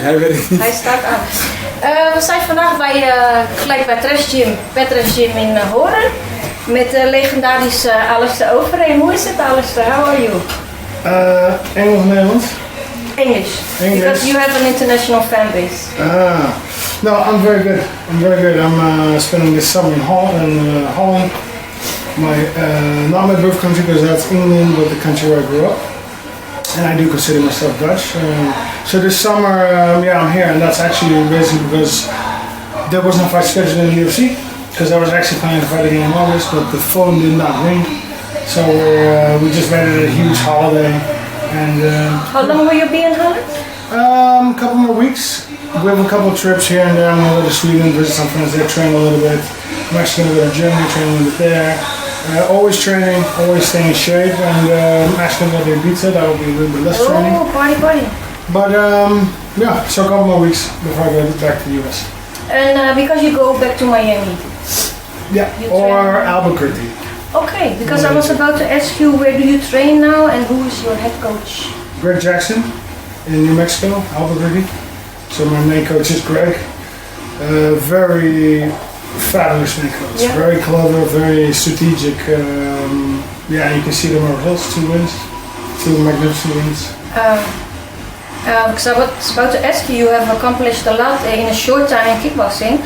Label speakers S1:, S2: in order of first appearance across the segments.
S1: Hij weet het niet.
S2: Hij staat aan. We zijn vandaag gelijk bij Petres Gym in Hoorn. Met de legendarische Alistair Overeem. Hoe is het, Alistair? How are you?
S1: Engels, Nederlands?
S2: English. Because you have an international fan base.
S1: No, I'm very good. I'm spending this summer in Holland. Not my birth country because that's England, but the country where I grew up. And I do consider myself Dutch. So this summer, I'm here, and that's actually basically because there was no fight scheduled in the UFC. Because I was actually planning to fight again in August, but the phone did not ring. So we just made it a huge holiday. And
S2: how long will you be in Holland?
S1: A couple more weeks. We have a couple of trips here and there. I'm going to go to Sweden, visit some friends there, train a little bit. I'm actually going to go to Germany, train a little bit there. Always training, always staying in shape, and I'm actually going to go to Ibiza. That will be a little bit less training.
S2: Oh, party.
S1: But so a couple more weeks before I go back to the US.
S2: And because you go back to Miami?
S1: Yeah, or Albuquerque.
S2: Okay, because I was about to ask you, where do you train now and who is your head coach?
S1: Greg Jackson in New Mexico, Albuquerque. So my main coach is Greg. Very fabulous main coach. Yeah. Very clever, very strategic. You can see the results. 2 wins, 2 magnificent wins.
S2: Because I was about to ask you, you have accomplished a lot in a short time in kickboxing.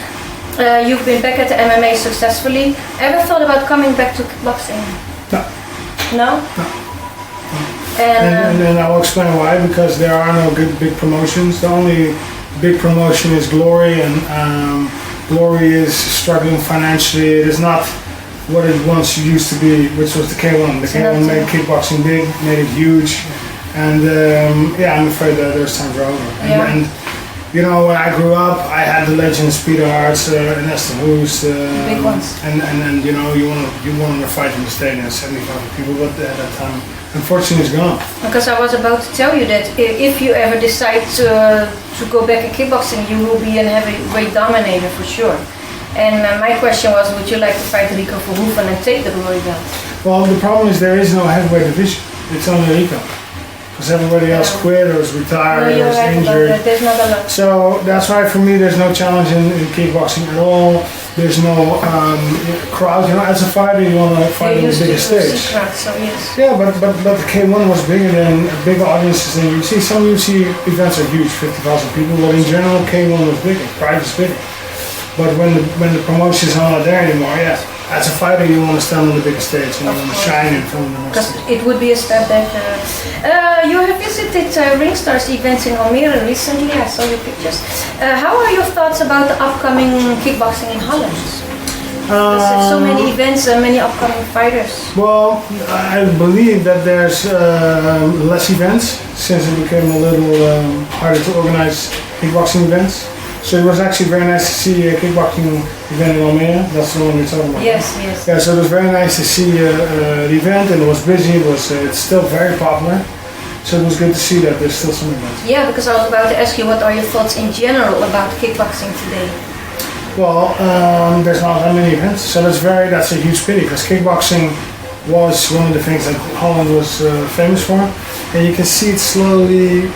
S2: You've been back at the MMA successfully. Ever thought about coming back to kickboxing?
S1: No.
S2: No?
S1: No. And I'll explain why, because there are no good big promotions. The only big promotion is Glory, and Glory is struggling financially. It is not what it once used to be, which was the K1. The K1 made kickboxing big, made it huge, and I'm afraid that those times are over. And you know, when I grew up, I had the legends Peter Hartz and Esther Hoos,
S2: big ones.
S1: And you know, you want to fight in the stadium, 75 people, but at that time, unfortunately, it's gone. Because
S2: I was about to tell you that if you ever decide to go back in kickboxing, you will be a heavyweight dominator for sure. And my question was, would you like to fight Rico Verhoeven and take the glory belt?
S1: Well, the problem is there is no heavyweight division. It's only Rico. Because everybody else quit or is retired or is injured.
S2: There's not a lot.
S1: So that's why for me there's no challenge in kickboxing at all. There's no crowd. You know, as a fighter you want to fight on the biggest stage.
S2: So yes.
S1: Yeah, but the K1 was bigger than bigger audiences than UFC. Some UFC events are huge, 50,000 people, but in general K1 was bigger, pride is bigger. But when the promotions are not there anymore, as a fighter you want to stand on the biggest stage and you want to shine in front of the
S2: because it would be a step back. You have visited Ringstars events in Almere recently, I saw your pictures. How are your thoughts about the upcoming kickboxing in Holland? There's so many events and many upcoming fighters.
S1: Well, I believe that there's less events since it became a little harder to organize kickboxing events. So it was actually very nice to see a kickboxing event in Almere. That's the one we're talking about.
S2: Yes.
S1: Yeah, so it was very nice to see the event, and it was busy. It's still very popular. So it was good to see that there's still some events.
S2: Yeah, because I was about to ask you, what are your thoughts in general about kickboxing today?
S1: Well, there's not that many events, so that's a huge pity, because kickboxing was one of the things that Holland was famous for, and you can see it slowly.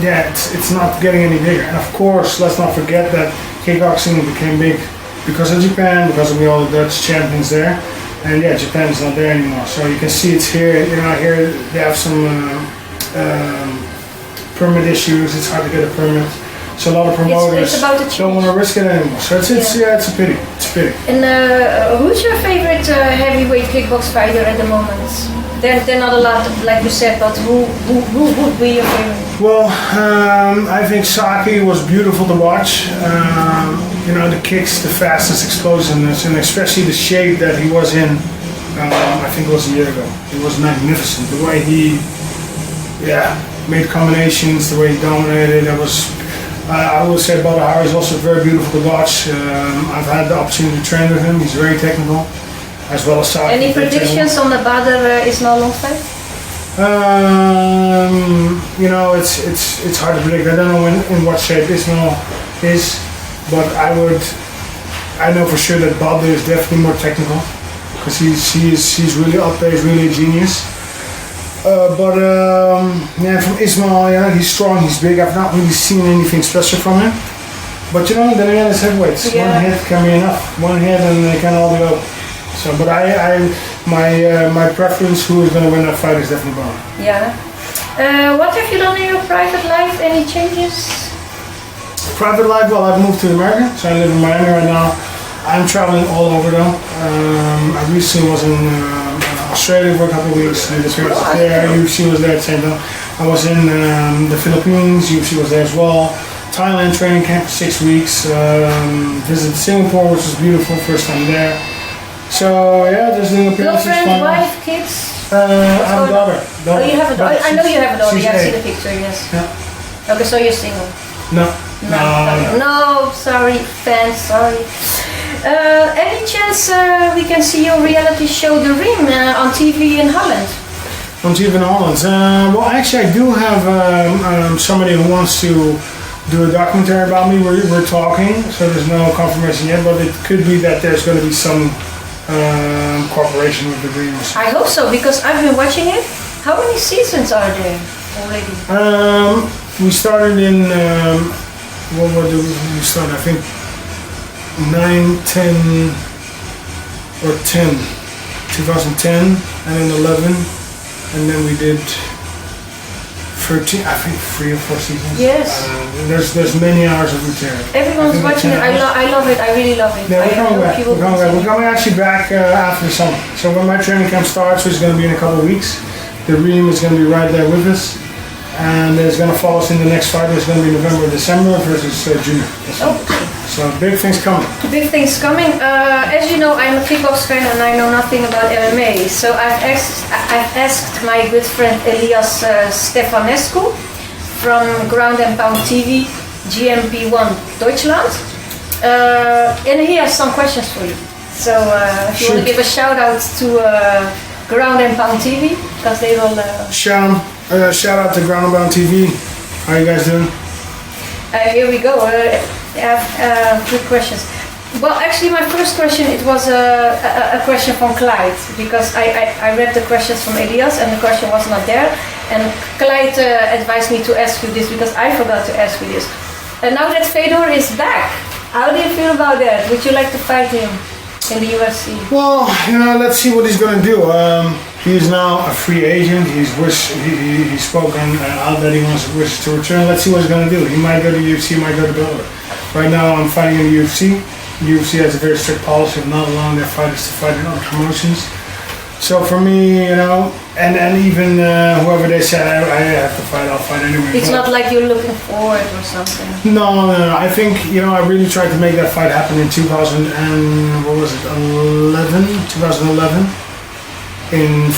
S1: Yeah, it's not getting any bigger. And of course, let's not forget that kickboxing became big because of Japan, because of all the Dutch champions there. And Japan is not there anymore. So you can see it's here. You know, here they have some permit issues. It's hard to get a permit. So a lot of promoters don't want to risk it anymore. So it's a pity. It's a pity.
S2: And who's your favorite heavyweight kickbox fighter at the moment? They're not a lot, like you said, but who would be your favorite?
S1: Well, I think Saki was beautiful to watch. You know, the kicks, the fastness, explosiveness, and especially the shape that he was in, I think it was a year ago. It was magnificent. The way he made combinations, the way he dominated, I would say Badr is also very beautiful to watch. I've had the opportunity to train with him. He's very technical, as well as Saki.
S2: Any predictions on the Badr Ismael Londt fight?
S1: You know, it's hard to predict. I don't know in what shape Ismael is, but I know for sure that Badr is definitely more technical, because he's really up there. He's really a genius. Yeah, from Ismael, he's strong, he's big. I've not really seen anything special from him. But then again, it's heavyweights.
S2: Yeah.
S1: One hit can be enough. One hit and they can all be up. So, but my preference, who is going to win that fight, is definitely Bond.
S2: Yeah. What have you done in your private life? Any changes?
S1: Private life, well, I've moved to America, so I live in Miami right now. I'm traveling all over though. I recently was in Australia for a couple of weeks. Did appearances there. UFC was there at the same time. I was in the Philippines. UFC was there as well. Thailand training camp for 6 weeks. Visited Singapore, which was beautiful. First time there. So yeah, just doing appearances.
S2: Girlfriend, wife, kids?
S1: I have a daughter.
S2: Oh, you have a daughter. I know you have a daughter.
S1: She's
S2: Yeah, I've
S1: 8.
S2: seen the picture. Yes.
S1: Yeah.
S2: Okay, so you're single.
S1: No.
S2: No, sorry, fans, sorry. Any chance we can see your reality show, The Reem, on TV in Holland?
S1: On TV in Holland. Well, actually, I do have somebody who wants to do a documentary about me. We're talking, so there's no confirmation yet, but it could be that there's going to be some cooperation with the Dreams.
S2: I hope so, because I've been watching it. How many seasons are there already?
S1: We started in, what did we start? I think 9, 10, or 10. 2010, and then 11, and then we did 13, I think 3 or 4 seasons.
S2: Yes.
S1: There's many hours of material.
S2: Everyone's watching it. I love it. I really love it.
S1: Yeah, we're coming actually back after the summer. So when my training camp starts, which is going to be in a couple of weeks, the Reem is going to be right there with us. And it's going to follow us in the next fight. It's going to be November, December versus June.
S2: Okay.
S1: So big things coming.
S2: Big things coming. As you know, I'm a kickbox fan and I know nothing about MMA. So I've asked my good friend Elias Stefanescu from Ground and Pound TV, GMP1 Deutschland. And he has some questions for you. So if you want to give a shout out to Ground and Pound TV, because they will...
S1: Shout out to Ground and Pound TV. How are you guys doing?
S2: Here we go. I have good questions. Well, actually, my first question, it was a question from Clyde, because I read the questions from Elias and the question was not there. And Clyde advised me to ask you this because I forgot to ask you this. And now that Fedor is back, how do you feel about that? Would you like to fight him in the UFC?
S1: Well, let's see what he's going to do. He's now a free agent. He's spoken out that he wishes to return. Let's see what he's going to do. He might go to UFC, he might go to Bellator. Right now, I'm fighting in the UFC. The UFC has a very strict policy of not allowing their fighters to fight in other promotions. So for me, and even whoever they say I have to fight, I'll fight anyway.
S2: It's not like you're looking forward or something.
S1: No. I think I really tried to make that fight happen in 2011.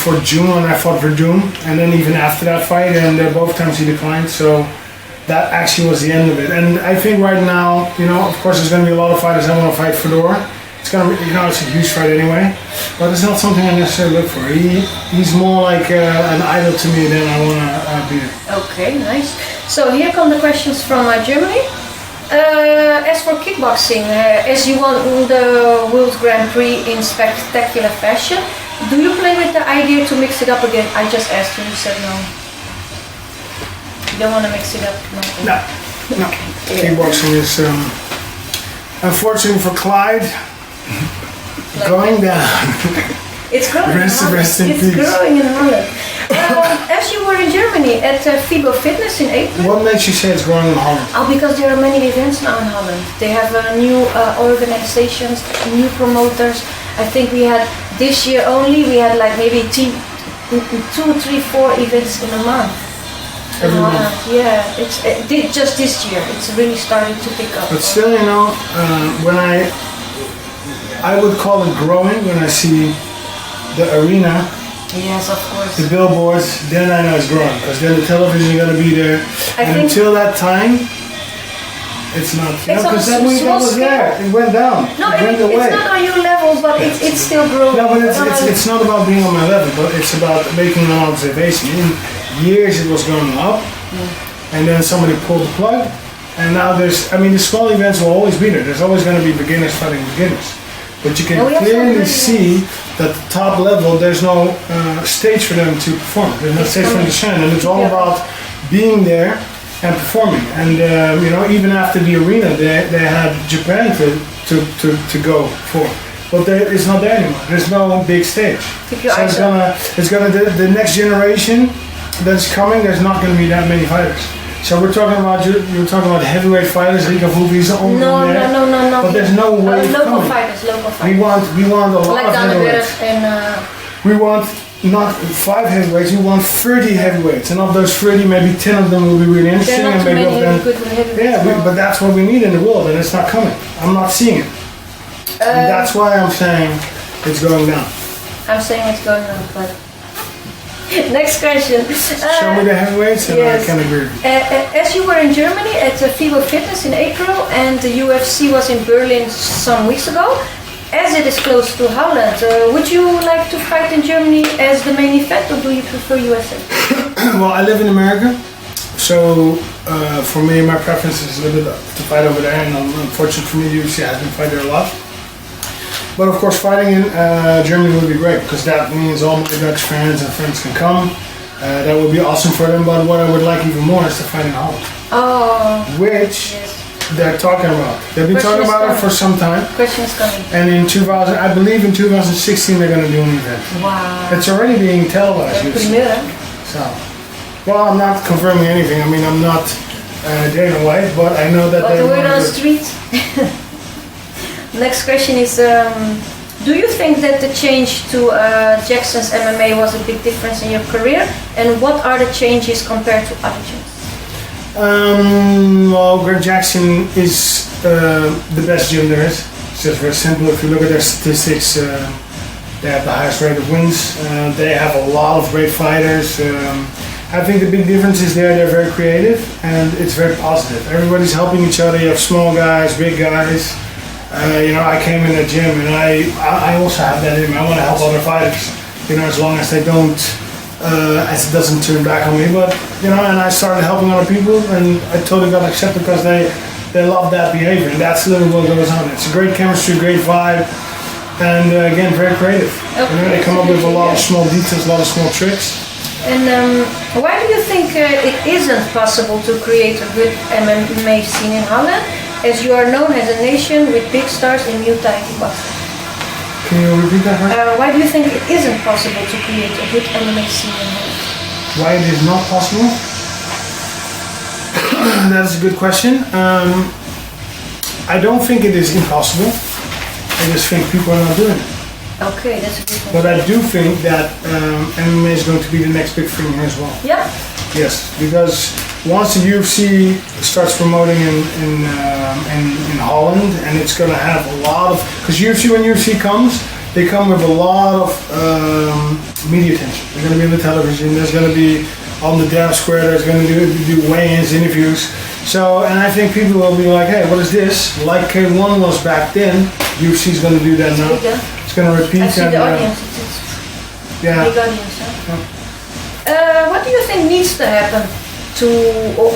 S1: For June, when I fought for June, and then even after that fight, and both times he declined. So that actually was the end of it. And I think right now, of course, there's going to be a lot of fighters that want to fight Fedor. It's going to be, it's a huge fight anyway, but it's not something I necessarily look for. He's more like an idol to me than I want to be.
S2: Okay, nice. So here come the questions from Germany. As for kickboxing, as you won the World Grand Prix in spectacular fashion, do you play with the idea to mix it up again? I just asked you, you said no. You don't want to mix it up?
S1: No. Kickboxing is, unfortunately for Clyde, going down.
S2: It's growing
S1: Rest in peace.
S2: It's growing in Holland. As you were in Germany at FIBO Fitness in April.
S1: What makes you say it's growing in Holland?
S2: Oh, because there are many events now in Holland. They have new organizations, new promoters. I think we had this year only, we had like maybe 2, 3, 4 events in a month.
S1: Every month.
S2: Yeah, it's just this year. It's really starting to pick up.
S1: But still, when I would call it growing when I see the arena.
S2: Yes, of course.
S1: The billboards, then I know it's growing, because then the television is going to be there. And until that time, it's not. Because that was there. It went down.
S2: No,
S1: it went away.
S2: It's not on your level, but it's still growing.
S1: No, but it's not about being on my level, but it's about making an observation. In years it was going up, and then somebody pulled the plug, and now the small events will always be there. There's always going to be beginners fighting beginners. But you can
S2: No, we have
S1: clearly
S2: some
S1: see that the top level, there's no stage for them to perform. There's no stage for them to shine, and it's all
S2: Yeah.
S1: about being there and performing. And you know, even after the arena, they had Japan to go for. But it's not there anymore. There's no big stage.
S2: Keep your
S1: So
S2: eyes
S1: it's gonna the next generation that's coming. There's not gonna be that many fighters. So we're talking about you're talking about heavyweight fighters. Like Hoorn, the only one there.
S2: No.
S1: But there's no way of
S2: Local
S1: coming.
S2: fighters.
S1: We want a lot
S2: Like
S1: of heavyweights.
S2: and
S1: We want not 5 heavyweights. We want 30 heavyweights, and of those 30, maybe 10 of them will be really interesting.
S2: there are not
S1: And
S2: too
S1: maybe
S2: many
S1: of them,
S2: good heavyweights.
S1: yeah.
S2: no.
S1: But that's what we need in the world, and it's not coming. I'm not seeing it. And that's why I'm saying it's going down.
S2: I'm saying it's going on, but next question.
S1: Show me the heavyweights, and
S2: yes.
S1: I can agree.
S2: As you were in Germany at FIBO Fitness in April, and the UFC was in Berlin some weeks ago, as it is close to Holland, would you like to fight in Germany as the main event, or do you prefer USA?
S1: Well, I live in America, so for me, my preference is a little bit to fight over there, and unfortunately for me, the UFC has been fighting there a lot. But of course, fighting in Germany would be great, because that means all my Dutch fans and friends can come. That would be awesome for them, but what I would like even more is to fight in Holland.
S2: Oh,
S1: Which
S2: yes.
S1: they're talking about. They've been
S2: Question
S1: talking
S2: is
S1: about it
S2: coming.
S1: for some time.
S2: Question is coming.
S1: And in 2000, I believe in 2016, they're going to do an event.
S2: Wow.
S1: It's already being televised. you see.
S2: Primera.
S1: So, well, I'm not confirming anything. I mean, I'm not Dana White, but I know that
S2: But
S1: they
S2: the word on
S1: want
S2: the
S1: to.
S2: street. Next question is, do you think that the change to Jackson's MMA was a big difference in your career? And what are the changes compared to other gyms?
S1: Well, Greg Jackson is the best gym there is. It's just very simple. If you look at their statistics, they have the highest rate of wins. They have a lot of great fighters. I think the big difference is they're very creative, and it's very positive. Everybody's helping each other. You have small guys, big guys. You know, I came in the gym, and I also have that in me. I want to help other fighters. You know, as long as they don't, as it doesn't turn back on me. But you know, and I started helping other people, and I totally got accepted because they love that behavior, and that's literally what goes on. It's a great chemistry, great vibe, and again, very creative.
S2: Okay.
S1: You know, they come up with a lot of small details, a lot of small tricks.
S2: And why do you think it isn't possible to create a good MMA scene in Holland, as you are known as a nation with big stars in Muay Thai kickboxing?
S1: Can you repeat that? Right?
S2: Why do you think it isn't possible to create a good MMA scene in Holland?
S1: Why it is not possible? That is a good question. I don't think it is impossible. I just think people are not doing it.
S2: Okay, that's a good one.
S1: But I do think that MMA is going to be the next big thing here as well.
S2: Yeah.
S1: Yes, because once the UFC starts promoting in Holland, and it's going to have a lot of, because when UFC comes, they come with a lot of media attention. They're going to be on the television. There's going to be on the dance square. There's going to do weigh-ins, interviews. So, and I think people will be like, hey, what is this? Like K1 was back then, UFC is going to do that now.
S2: Bigger.
S1: It's going to repeat.
S2: I see
S1: and,
S2: the audience. It's
S1: yeah.
S2: big audience. Huh? What do you think needs to happen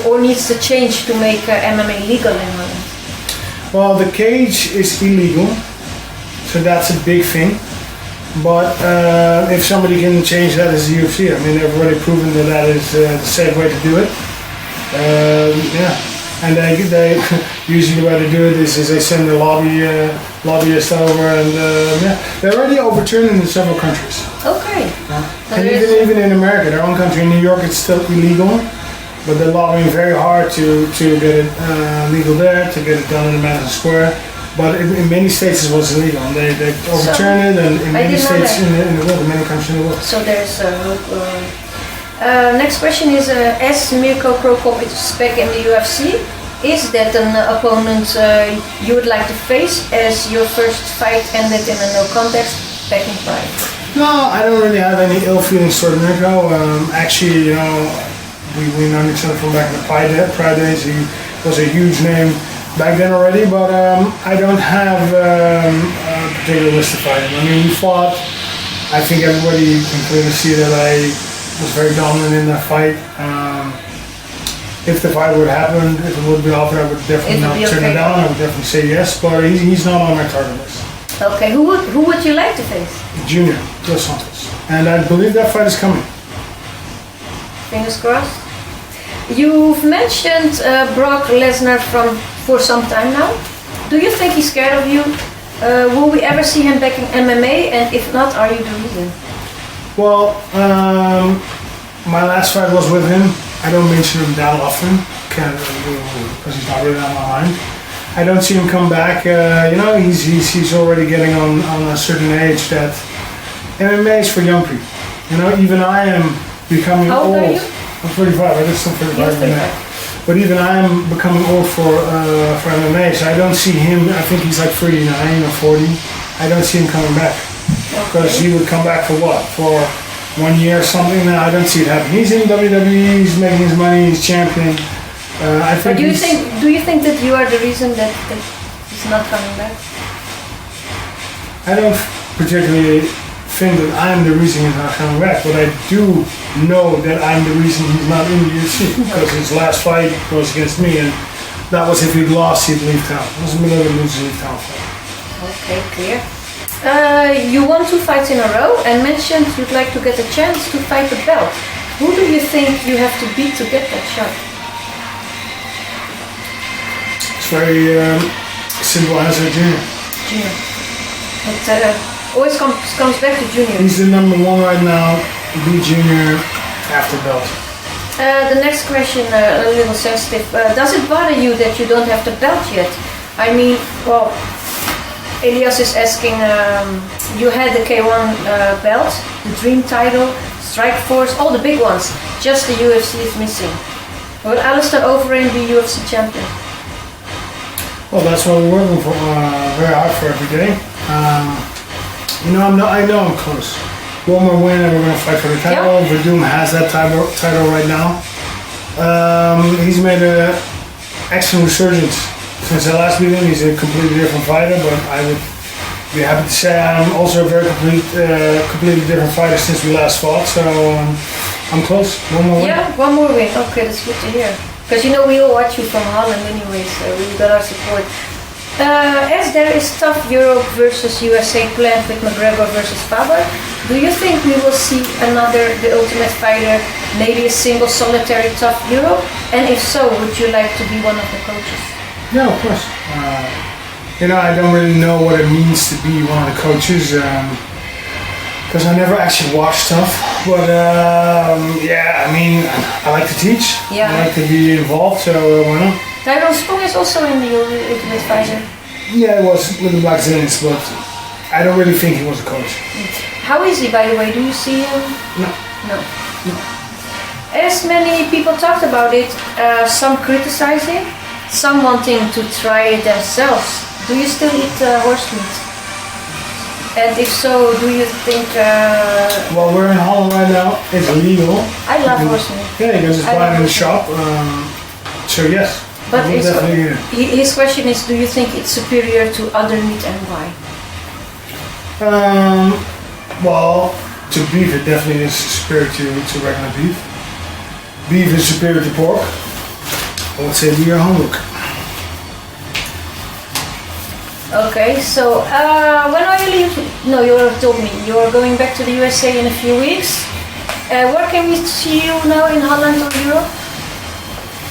S2: or needs to change to make MMA legal in Holland?
S1: Well, the cage is illegal, so that's a big thing. But if somebody can change that, it's the UFC. I mean, they've already proven that is the safe way to do it. Yeah, and they usually the way they do it is they send the lobbyist over, and yeah, they're already overturned in several countries.
S2: Okay.
S1: And even in America, their own country, in New York, it's still illegal. But they're lobbying very hard to get it legal there, to get it done in Madison Square. But in many states it was illegal, and they overturned it, and in many states in the world, in many countries in the world.
S2: So there's next question is, as Mirko Krokop is back in the UFC, is that an opponent you would like to face, as your first fight ended in a no contest back in Pride?
S1: No, I don't really have any ill feelings toward Mirko. Actually, you know, we know each other from back in the Pride days. He was a huge name back then already, but I don't have a particular list to fight him. I mean, we fought. I think everybody can clearly see that I was very dominant in that fight. If the fight would happen, if it would be offered, I would definitely not turn it down. I would definitely say yes, but he's not on my target list.
S2: Okay, who would you like to face?
S1: Junior Dos Santos. And I believe that fight is coming.
S2: Fingers crossed. You've mentioned Brock Lesnar for some time now. Do you think he's scared of you? Will we ever see him back in MMA? And if not, are you the reason?
S1: Well, my last fight was with him. I don't mention him that often because he's not really on my mind. I don't see him come back. He's already getting on a certain age that MMA is for young people. Even I am becoming
S2: How old
S1: old.
S2: are you?
S1: I'm 35. I just turned 35
S2: Yes,
S1: right now. But even I am becoming old for MMA, so I don't see him. I think he's like 39 or 40. I don't see him coming back because he would come back for what? For 1 year or something. No, I don't see it happening. He's in WWE. He's making his money. He's champion. I think.
S2: Do you think that you are the reason that he's not coming back?
S1: I don't particularly think that I'm the reason he's not coming back, but I do know that I'm the reason he's not in the UFC because his last fight was against me, and that was if he'd lost, he'd leave town. It was a middle of a lose, leave town fight.
S2: Okay, clear. You won 2 fights in a row and mentioned you'd like to get a chance to fight the belt. Who do you think you have to beat to get that shot?
S1: It's very simple answer, Junior.
S2: Junior. It always comes back to Junior.
S1: He's the number 1 right now. Beat Junior after belt.
S2: The next question, a little sensitive. Does it bother you that you don't have the belt yet? I mean, well, Elias is asking, you had the K1 belt, the Dream title, Strike Force, all the big ones. Just the UFC is missing. Will Alistair Overeem be UFC champion?
S1: Well, that's what we're working for, very hard for every day. I know I'm close. One more win and we're going to fight for the title.
S2: Yeah.
S1: Verdum has that title right now. He's made an excellent resurgence since I last beat him. He's a completely different fighter, but I would be happy to say I'm also a very completely different fighter since we last fought. So I'm close. One more win.
S2: Yeah, one more win. Okay, that's good to hear. Because we all watch you from Holland anyway, so we got our support. As there is tough Europe versus USA planned with McGregor versus Fedor, do you think we will see The Ultimate Fighter, maybe a single solitary tough Europe? And if so, would you like to be one of the coaches?
S1: Yeah, of course. I don't really know what it means to be one of the coaches because I never actually watched stuff. But I like to teach.
S2: Yeah.
S1: I like to be involved, so why not?
S2: Tyrone Spong is also in the Ultimate Fighter.
S1: Yeah, it was with the Black Zins, but I don't really think he was a coach.
S2: How is he, by the way? Do you see him?
S1: No.
S2: As many people talked about it, some criticizing, some wanting to try it themselves. Do you still eat horse meat? And if so, do you think...
S1: Well, we're in Holland right now. It's illegal.
S2: I love horse meat.
S1: Yeah, you can just buy it in the shop. So yes.
S2: But his question is, do you think it's superior to other meat and why?
S1: Well, to beef it definitely is superior to regular beef. Beef is superior to pork. I would say do your homework.
S2: Okay, so when are you leaving? No, you already told me. You are going back to the USA in a few weeks. Where can we see you now, in Holland or Europe?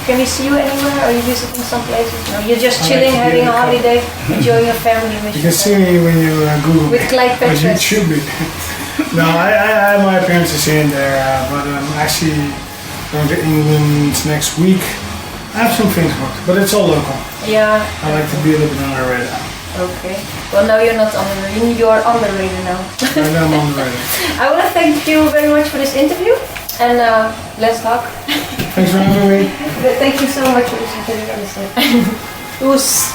S2: Can we see you anywhere? Are you visiting some places? No, you're just chilling, having a holiday, enjoying your family.
S1: You can see me when you Google
S2: with Clyde Petres.
S1: YouTube me. No, I have my appearances here and there, but I'm actually going to England next week. I have some things booked, but it's all local.
S2: Yeah.
S1: I like to be a little bit on the radar.
S2: Okay. Well, now you're not on the radar. You're on the radar now.
S1: I'm on the radar.
S2: I want to thank you very much for this interview, and let's talk.
S1: Thanks for having me.
S2: Thank you so much for this interview. It was